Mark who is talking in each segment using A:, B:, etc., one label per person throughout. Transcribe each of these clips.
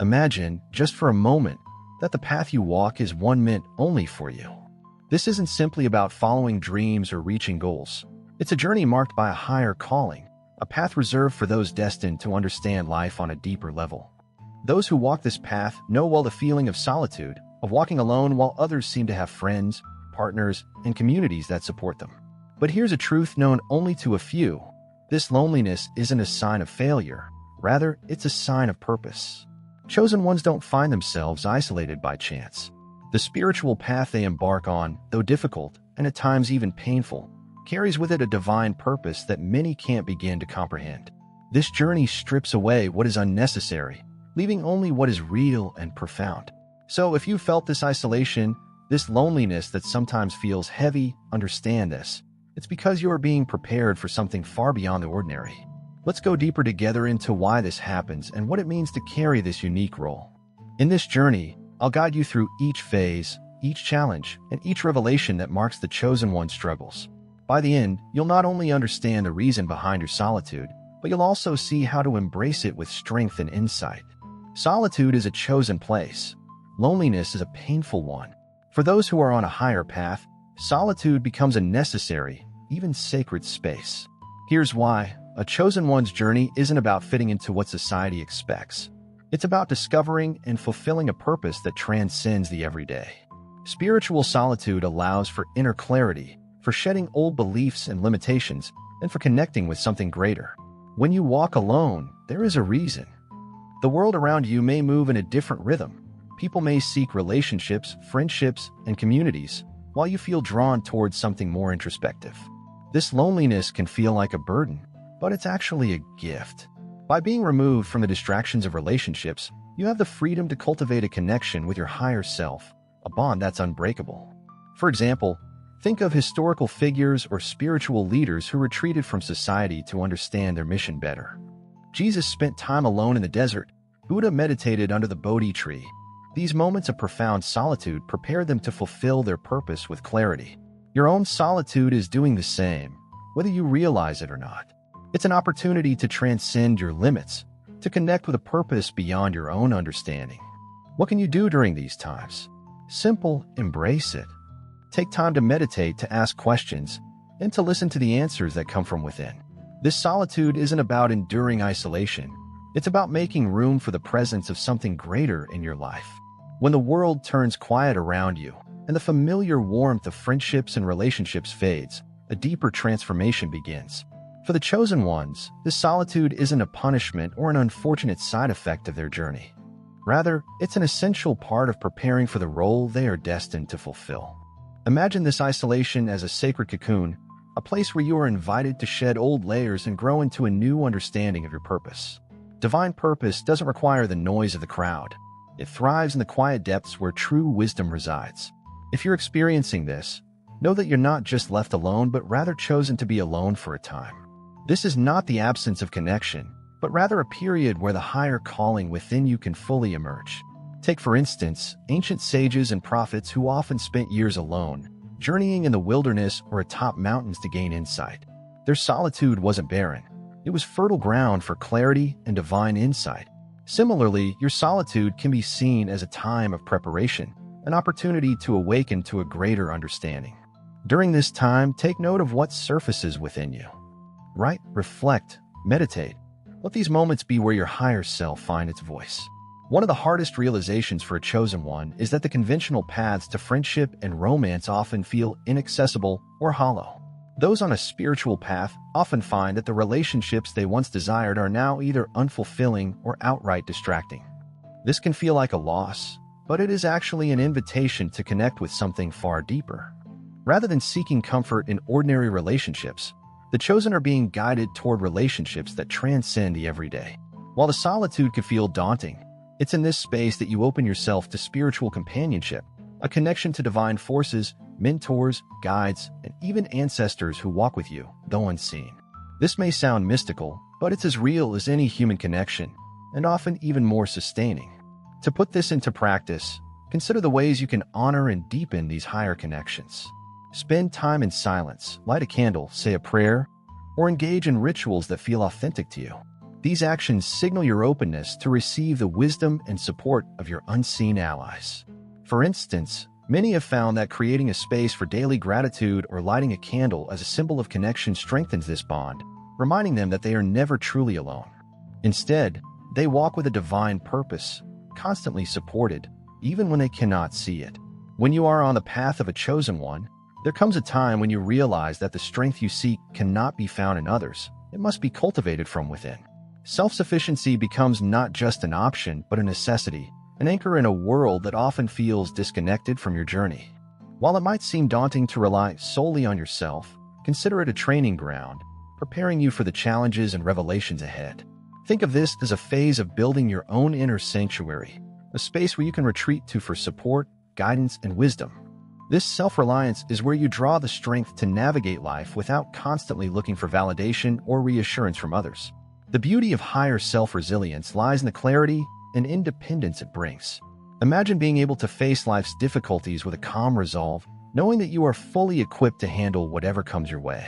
A: Imagine, just for a moment, that the path you walk is one meant only for you. This isn't simply about following dreams or reaching goals. It's a journey marked by a higher calling, a path reserved for those destined to understand life on a deeper level. Those who walk this path know well the feeling of solitude, of walking alone, while others seem to have friends, partners, and communities that support them. But here's a truth known only to a few. This loneliness isn't a sign of failure. Rather, it's a sign of purpose. Chosen ones don't find themselves isolated by chance. The spiritual path they embark on, though difficult and at times even painful, carries with it a divine purpose that many can't begin to comprehend. This journey strips away what is unnecessary, leaving only what is real and profound. So if you felt this isolation, this loneliness that sometimes feels heavy, understand this. It's because you are being prepared for something far beyond the ordinary. Let's go deeper together into why this happens and what it means to carry this unique role. In this journey, I'll guide you through each phase, each challenge, and each revelation that marks the chosen one's struggles. By the end, you'll not only understand the reason behind your solitude, but you'll also see how to embrace it with strength and insight. Solitude is a chosen place. Loneliness is a painful one. For those who are on a higher path, solitude becomes a necessary, even sacred space. Here's why. A chosen one's journey isn't about fitting into what society expects. It's about discovering and fulfilling a purpose that transcends the everyday. Spiritual solitude allows for inner clarity, for shedding old beliefs and limitations, and for connecting with something greater. When you walk alone, there is a reason. The world around you may move in a different rhythm. People may seek relationships, friendships, and communities, while you feel drawn towards something more introspective. This loneliness can feel like a burden, but it's actually a gift. By being removed from the distractions of relationships, you have the freedom to cultivate a connection with your higher self, a bond that's unbreakable. For example, think of historical figures or spiritual leaders who retreated from society to understand their mission better. Jesus spent time alone in the desert. Buddha meditated under the Bodhi tree. These moments of profound solitude prepared them to fulfill their purpose with clarity. Your own solitude is doing the same, whether you realize it or not. It's an opportunity to transcend your limits, to connect with a purpose beyond your own understanding. What can you do during these times? Simple, embrace it. Take time to meditate, to ask questions, and to listen to the answers that come from within. This solitude isn't about enduring isolation. It's about making room for the presence of something greater in your life. When the world turns quiet around you, and the familiar warmth of friendships and relationships fades, a deeper transformation begins. For the chosen ones, this solitude isn't a punishment or an unfortunate side effect of their journey. Rather, it's an essential part of preparing for the role they are destined to fulfill. Imagine this isolation as a sacred cocoon, a place where you are invited to shed old layers and grow into a new understanding of your purpose. Divine purpose doesn't require the noise of the crowd. It thrives in the quiet depths where true wisdom resides. If you're experiencing this, know that you're not just left alone, but rather chosen to be alone for a time. This is not the absence of connection, but rather a period where the higher calling within you can fully emerge. Take, for instance, ancient sages and prophets who often spent years alone, journeying in the wilderness or atop mountains to gain insight. Their solitude wasn't barren. It was fertile ground for clarity and divine insight. Similarly, your solitude can be seen as a time of preparation, an opportunity to awaken to a greater understanding. During this time, take note of what surfaces within you. Write, reflect, meditate. Let these moments be where your higher self finds its voice. One of the hardest realizations for a chosen one is that the conventional paths to friendship and romance often feel inaccessible or hollow. Those on a spiritual path often find that the relationships they once desired are now either unfulfilling or outright distracting. This can feel like a loss, but it is actually an invitation to connect with something far deeper. Rather than seeking comfort in ordinary relationships, the chosen are being guided toward relationships that transcend the everyday. While the solitude could feel daunting, it's in this space that you open yourself to spiritual companionship, a connection to divine forces, mentors, guides, and even ancestors who walk with you, though unseen. This may sound mystical, but it's as real as any human connection, and often even more sustaining. To put this into practice, consider the ways you can honor and deepen these higher connections. Spend time in silence, light a candle, say a prayer, or engage in rituals that feel authentic to you. These actions signal your openness to receive the wisdom and support of your unseen allies. For instance, many have found that creating a space for daily gratitude or lighting a candle as a symbol of connection strengthens this bond, reminding them that they are never truly alone. Instead, they walk with a divine purpose, constantly supported, even when they cannot see it. When you are on the path of a chosen one, there comes a time when you realize that the strength you seek cannot be found in others. It must be cultivated from within. Self-sufficiency becomes not just an option, but a necessity, an anchor in a world that often feels disconnected from your journey. While it might seem daunting to rely solely on yourself, consider it a training ground, preparing you for the challenges and revelations ahead. Think of this as a phase of building your own inner sanctuary, a space where you can retreat to for support, guidance, and wisdom. This self-reliance is where you draw the strength to navigate life without constantly looking for validation or reassurance from others. The beauty of higher self-resilience lies in the clarity and independence it brings. Imagine being able to face life's difficulties with a calm resolve, knowing that you are fully equipped to handle whatever comes your way.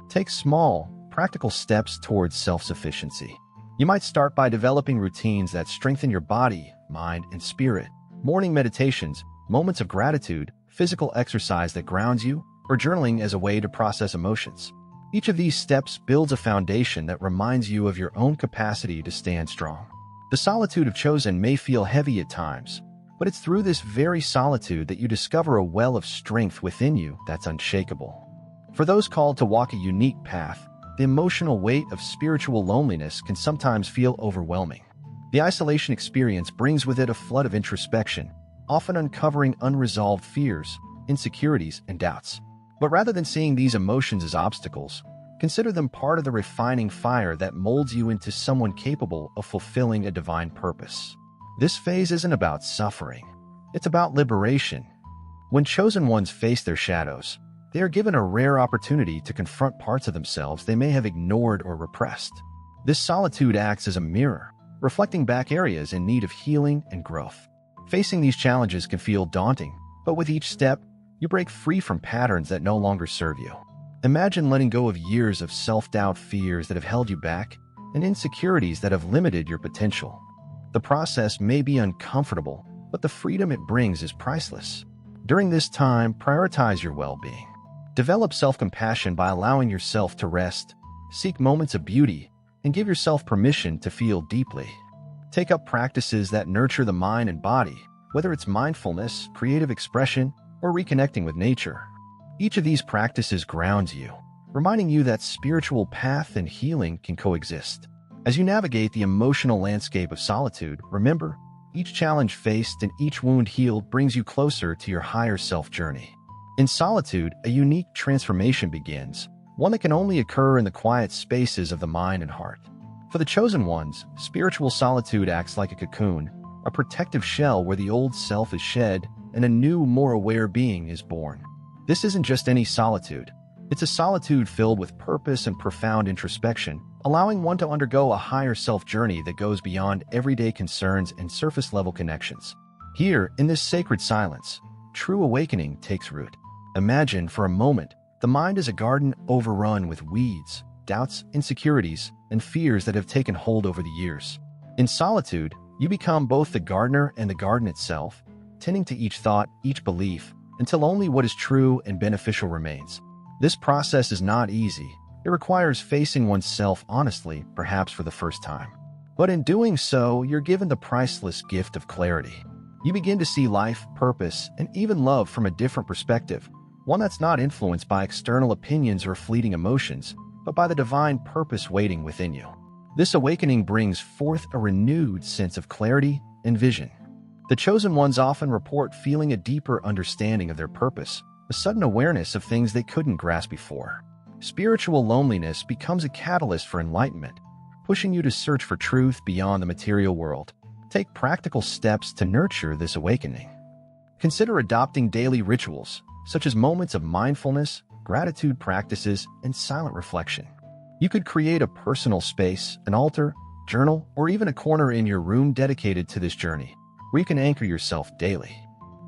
A: Take small, practical steps towards self-sufficiency. You might start by developing routines that strengthen your body, mind, and spirit. Morning meditations, moments of gratitude, physical exercise that grounds you, or journaling as a way to process emotions. Each of these steps builds a foundation that reminds you of your own capacity to stand strong. The solitude of chosen may feel heavy at times, but it's through this very solitude that you discover a well of strength within you that's unshakable. For those called to walk a unique path, the emotional weight of spiritual loneliness can sometimes feel overwhelming. The isolation experience brings with it a flood of introspection, often uncovering unresolved fears, insecurities, and doubts. But rather than seeing these emotions as obstacles, consider them part of the refining fire that molds you into someone capable of fulfilling a divine purpose. This phase isn't about suffering. It's about liberation. When chosen ones face their shadows, they are given a rare opportunity to confront parts of themselves they may have ignored or repressed. This solitude acts as a mirror, reflecting back areas in need of healing and growth. Facing these challenges can feel daunting, but with each step, you break free from patterns that no longer serve you. Imagine letting go of years of self-doubt, fears that have held you back, and insecurities that have limited your potential. The process may be uncomfortable, but the freedom it brings is priceless. During this time, prioritize your well-being. Develop self-compassion by allowing yourself to rest, seek moments of beauty, and give yourself permission to feel deeply. Take up practices that nurture the mind and body, whether it's mindfulness, creative expression, or reconnecting with nature. Each of these practices grounds you, reminding you that spiritual path and healing can coexist. As you navigate the emotional landscape of solitude, remember, each challenge faced and each wound healed brings you closer to your higher self journey. In solitude, a unique transformation begins, one that can only occur in the quiet spaces of the mind and heart. For the chosen ones, spiritual solitude acts like a cocoon, a protective shell where the old self is shed and a new, more aware being is born. This isn't just any solitude. It's a solitude filled with purpose and profound introspection, allowing one to undergo a higher self journey that goes beyond everyday concerns and surface-level connections. Here, in this sacred silence, true awakening takes root. Imagine, for a moment, the mind is a garden overrun with weeds, doubts, insecurities, and fears that have taken hold over the years. In solitude, you become both the gardener and the garden itself, tending to each thought, each belief, until only what is true and beneficial remains. This process is not easy. It requires facing oneself honestly, perhaps for the first time. But in doing so, you're given the priceless gift of clarity. You begin to see life, purpose, and even love from a different perspective, one that's not influenced by external opinions or fleeting emotions, but by the divine purpose waiting within you. This awakening brings forth a renewed sense of clarity and vision. The chosen ones often report feeling a deeper understanding of their purpose, a sudden awareness of things they couldn't grasp before. Spiritual loneliness becomes a catalyst for enlightenment, pushing you to search for truth beyond the material world. Take practical steps to nurture this awakening. Consider adopting daily rituals, such as moments of mindfulness, gratitude practices, and silent reflection. You could create a personal space, an altar, journal, or even a corner in your room dedicated to this journey, where you can anchor yourself daily.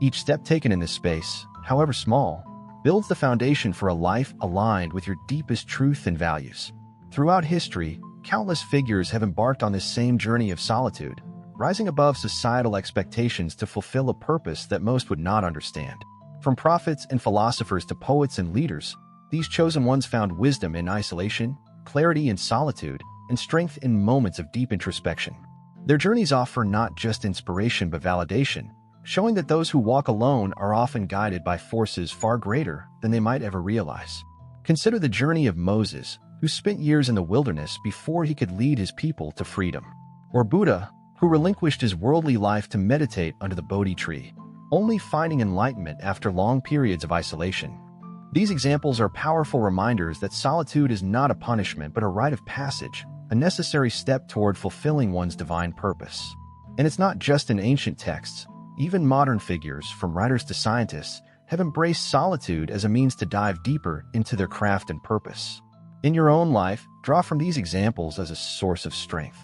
A: Each step taken in this space, however small, builds the foundation for a life aligned with your deepest truth and values. Throughout history, Countless figures have embarked on this same journey of solitude, rising above societal expectations to fulfill a purpose that most would not understand. From prophets and philosophers to poets and leaders, these chosen ones found wisdom in isolation, clarity in solitude, and strength in moments of deep introspection. Their journeys offer not just inspiration but validation, showing that those who walk alone are often guided by forces far greater than they might ever realize. Consider the journey of Moses, who spent years in the wilderness before he could lead his people to freedom. Or Buddha, who relinquished his worldly life to meditate under the Bodhi tree, only finding enlightenment after long periods of isolation. These examples are powerful reminders that solitude is not a punishment but a rite of passage, a necessary step toward fulfilling one's divine purpose. And it's not just in ancient texts. Even modern figures, from writers to scientists, have embraced solitude as a means to dive deeper into their craft and purpose. In your own life, draw from these examples as a source of strength.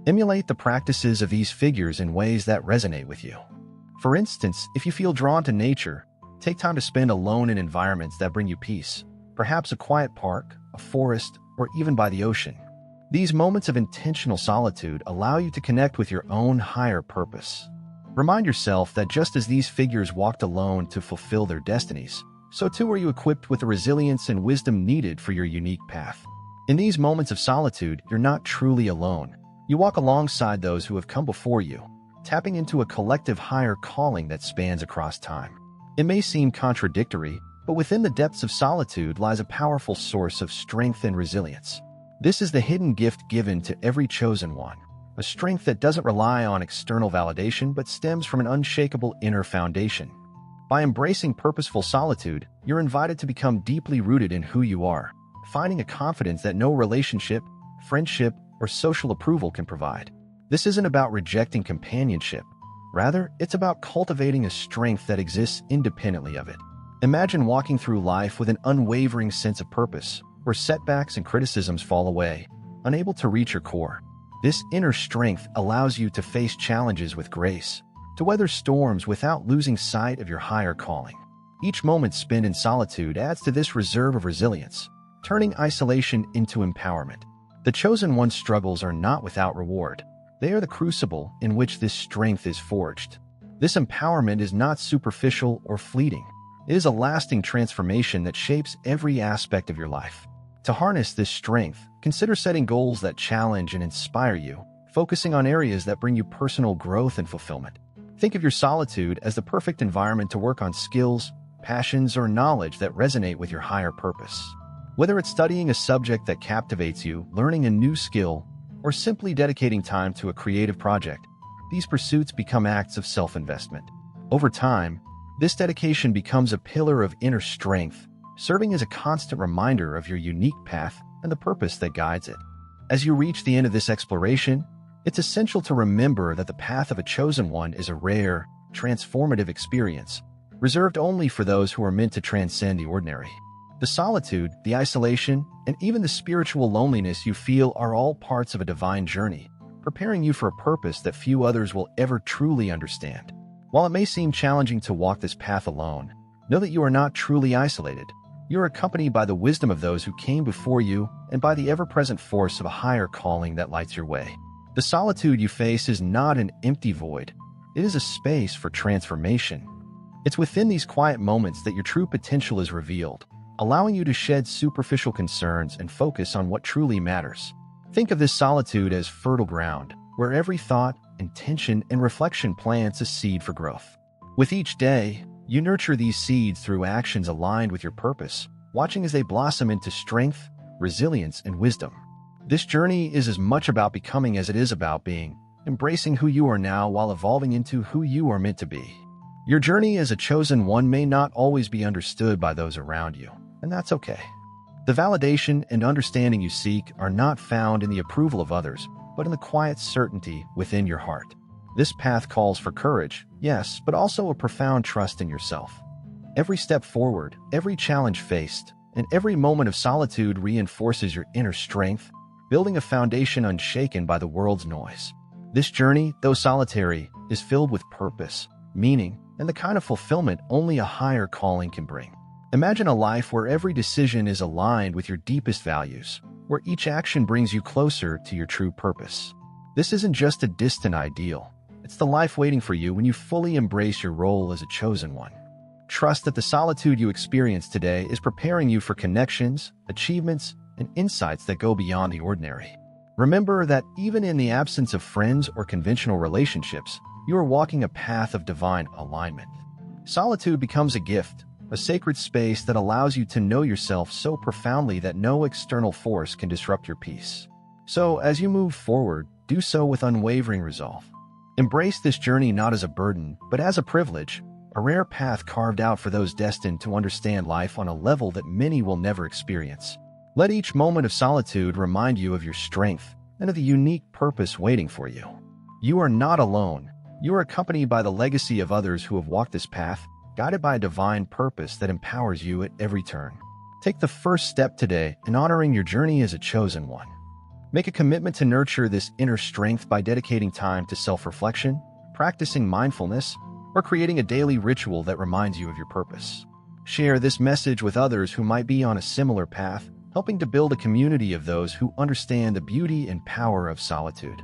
A: Emulate the practices of these figures in ways that resonate with you. For instance, if you feel drawn to nature, take time to spend alone in environments that bring you peace, perhaps a quiet park, a forest, or even by the ocean. These moments of intentional solitude allow you to connect with your own higher purpose. Remind yourself that just as these figures walked alone to fulfill their destinies, so too are you equipped with the resilience and wisdom needed for your unique path. In these moments of solitude, you're not truly alone. You walk alongside those who have come before you, tapping into a collective higher calling that spans across time. It may seem contradictory, but within the depths of solitude lies a powerful source of strength and resilience. This is the hidden gift given to every chosen one, a strength that doesn't rely on external validation but stems from an unshakable inner foundation. By embracing purposeful solitude, you're invited to become deeply rooted in who you are, finding a confidence that no relationship, friendship, or social approval can provide. This isn't about rejecting companionship. Rather, it's about cultivating a strength that exists independently of it. Imagine walking through life with an unwavering sense of purpose, where setbacks and criticisms fall away, unable to reach your core. This inner strength allows you to face challenges with grace, to weather storms without losing sight of your higher calling. Each moment spent in solitude adds to this reserve of resilience, turning isolation into empowerment. The chosen one's struggles are not without reward. They are the crucible in which this strength is forged. This empowerment is not superficial or fleeting. It is a lasting transformation that shapes every aspect of your life. To harness this strength, consider setting goals that challenge and inspire you, focusing on areas that bring you personal growth and fulfillment. Think of your solitude as the perfect environment to work on skills, passions, or knowledge that resonate with your higher purpose. Whether it's studying a subject that captivates you, learning a new skill, or simply dedicating time to a creative project, these pursuits become acts of self-investment. Over time, this dedication becomes a pillar of inner strength, serving as a constant reminder of your unique path and the purpose that guides it. As you reach the end of this exploration, it's essential to remember that the path of a chosen one is a rare, transformative experience, reserved only for those who are meant to transcend the ordinary. The solitude, the isolation, and even the spiritual loneliness you feel are all parts of a divine journey, preparing you for a purpose that few others will ever truly understand. While it may seem challenging to walk this path alone, know that you are not truly isolated. You are accompanied by the wisdom of those who came before you and by the ever-present force of a higher calling that lights your way. The solitude you face is not an empty void. It is a space for transformation. It's within these quiet moments that your true potential is revealed, allowing you to shed superficial concerns and focus on what truly matters. Think of this solitude as fertile ground, where every thought, intention, and reflection plants a seed for growth. With each day, you nurture these seeds through actions aligned with your purpose, watching as they blossom into strength, resilience, and wisdom. This journey is as much about becoming as it is about being, embracing who you are now while evolving into who you are meant to be. Your journey as a chosen one may not always be understood by those around you, and that's okay. The validation and understanding you seek are not found in the approval of others, but in the quiet certainty within your heart. This path calls for courage, yes, but also a profound trust in yourself. Every step forward, every challenge faced, and every moment of solitude reinforces your inner strength, building a foundation unshaken by the world's noise. This journey, though solitary, is filled with purpose, meaning, and the kind of fulfillment only a higher calling can bring. Imagine a life where every decision is aligned with your deepest values, where each action brings you closer to your true purpose. This isn't just a distant ideal. It's the life waiting for you when you fully embrace your role as a chosen one. Trust that the solitude you experience today is preparing you for connections, achievements, and insights that go beyond the ordinary. Remember that even in the absence of friends or conventional relationships, you are walking a path of divine alignment. Solitude becomes a gift, a sacred space that allows you to know yourself so profoundly that no external force can disrupt your peace. So, as you move forward, do so with unwavering resolve. Embrace this journey not as a burden, but as a privilege, a rare path carved out for those destined to understand life on a level that many will never experience. Let each moment of solitude remind you of your strength and of the unique purpose waiting for you. You are not alone. You are accompanied by the legacy of others who have walked this path, guided by a divine purpose that empowers you at every turn. Take the first step today in honoring your journey as a chosen one. Make a commitment to nurture this inner strength by dedicating time to self-reflection, practicing mindfulness, or creating a daily ritual that reminds you of your purpose. Share this message with others who might be on a similar path, helping to build a community of those who understand the beauty and power of solitude.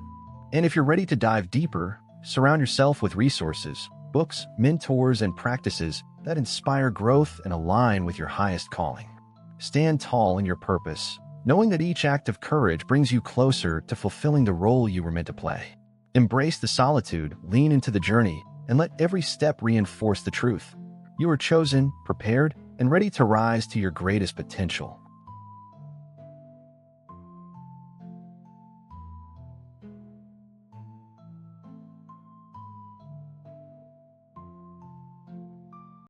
A: And if you're ready to dive deeper, surround yourself with resources, books, mentors, and practices that inspire growth and align with your highest calling. Stand tall in your purpose, knowing that each act of courage brings you closer to fulfilling the role you were meant to play. Embrace the solitude, lean into the journey, and let every step reinforce the truth. You are chosen, prepared, and ready to rise to your greatest potential.